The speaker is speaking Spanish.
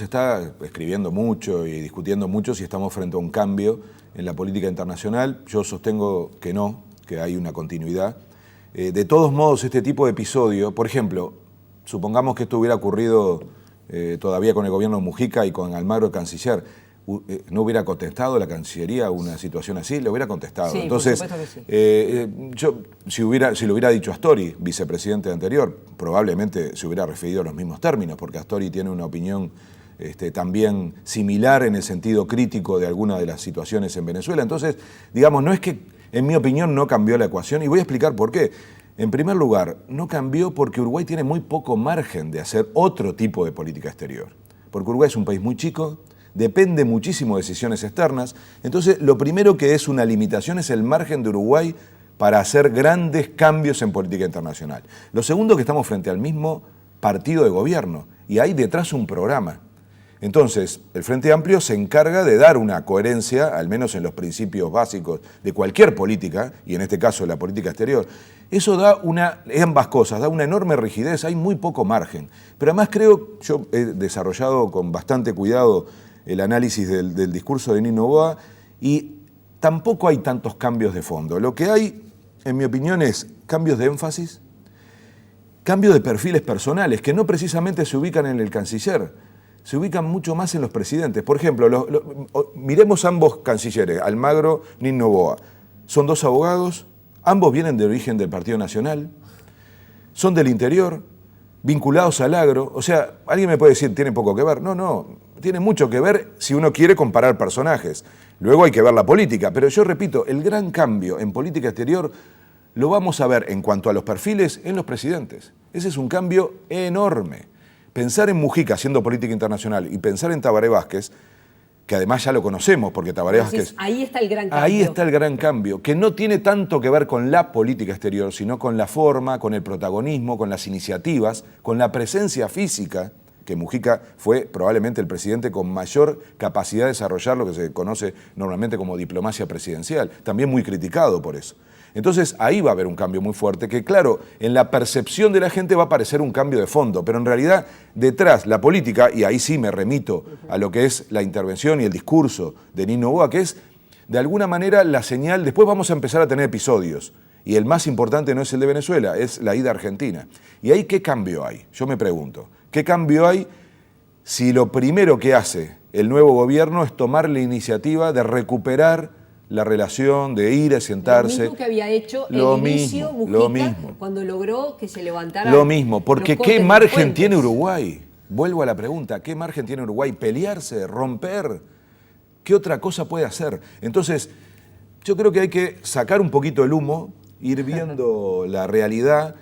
se está escribiendo mucho y discutiendo mucho si estamos frente a un cambio en la política internacional. Yo sostengo que no, que hay una continuidad. De todos modos, este tipo de episodio, por ejemplo, supongamos que esto hubiera ocurrido todavía con el gobierno de Mujica y con Almagro de canciller, ¿no hubiera contestado la Cancillería una situación así? Le hubiera contestado. Sí, entonces, por supuesto que sí. yo, si lo hubiera dicho Astori, vicepresidente anterior, probablemente se hubiera referido a los mismos términos, porque Astori tiene una opinión también similar en el sentido crítico de alguna de las situaciones en Venezuela. Entonces, digamos, no es que, en mi opinión, no cambió la ecuación, y voy a explicar por qué. En primer lugar, no cambió porque Uruguay tiene muy poco margen de hacer otro tipo de política exterior. Porque Uruguay es un país muy chico, depende muchísimo de decisiones externas. Entonces, lo primero que es una limitación es el margen de Uruguay para hacer grandes cambios en política internacional. Lo segundo, que estamos frente al mismo partido de gobierno y hay detrás un programa. Entonces, el Frente Amplio se encarga de dar una coherencia, al menos en los principios básicos de cualquier política, y en este caso la política exterior. Eso da ambas cosas, da una enorme rigidez, hay muy poco margen. Pero además creo, yo he desarrollado con bastante cuidado el análisis del discurso de Nino Noboa, y tampoco hay tantos cambios de fondo. Lo que hay, en mi opinión, es cambios de énfasis, cambios de perfiles personales, que no precisamente se ubican en el canciller, se ubican mucho más en los presidentes. Por ejemplo, miremos ambos cancilleres, Almagro, Nino Noboa. Son dos abogados, ambos vienen de origen del Partido Nacional, son del interior, vinculados al agro. O sea, alguien me puede decir, ¿tiene poco que ver? No, no, tiene mucho que ver si uno quiere comparar personajes. Luego hay que ver la política. Pero yo repito, el gran cambio en política exterior lo vamos a ver en cuanto a los perfiles en los presidentes. Ese es un cambio enorme. Pensar en Mujica haciendo política internacional y pensar en Tabaré Vázquez, que además ya lo conocemos, porque Tabaré Vázquez... Ahí está el gran cambio. Ahí está el gran cambio, que no tiene tanto que ver con la política exterior, sino con la forma, con el protagonismo, con las iniciativas, con la presencia física, que Mujica fue probablemente el presidente con mayor capacidad de desarrollar lo que se conoce normalmente como diplomacia presidencial, también muy criticado por eso. Entonces ahí va a haber un cambio muy fuerte, que claro, en la percepción de la gente va a parecer un cambio de fondo, pero en realidad detrás la política, y ahí sí me remito a lo que es la intervención y el discurso de Nino Noboa, que es de alguna manera la señal. Después vamos a empezar a tener episodios, y el más importante no es el de Venezuela, es la ida a Argentina. ¿Y ahí qué cambio hay? Yo me pregunto, ¿qué cambio hay si lo primero que hace el nuevo gobierno es tomar la iniciativa de recuperar la relación, de ir a sentarse? Lo mismo que había hecho el inicio Mujica cuando logró que se levantara. Lo mismo, porque ¿qué margen tiene Uruguay? Vuelvo a la pregunta, ¿qué margen tiene Uruguay? ¿Pelearse? ¿Romper? ¿Qué otra cosa puede hacer? Entonces, yo creo que hay que sacar un poquito el humo, ir viendo la realidad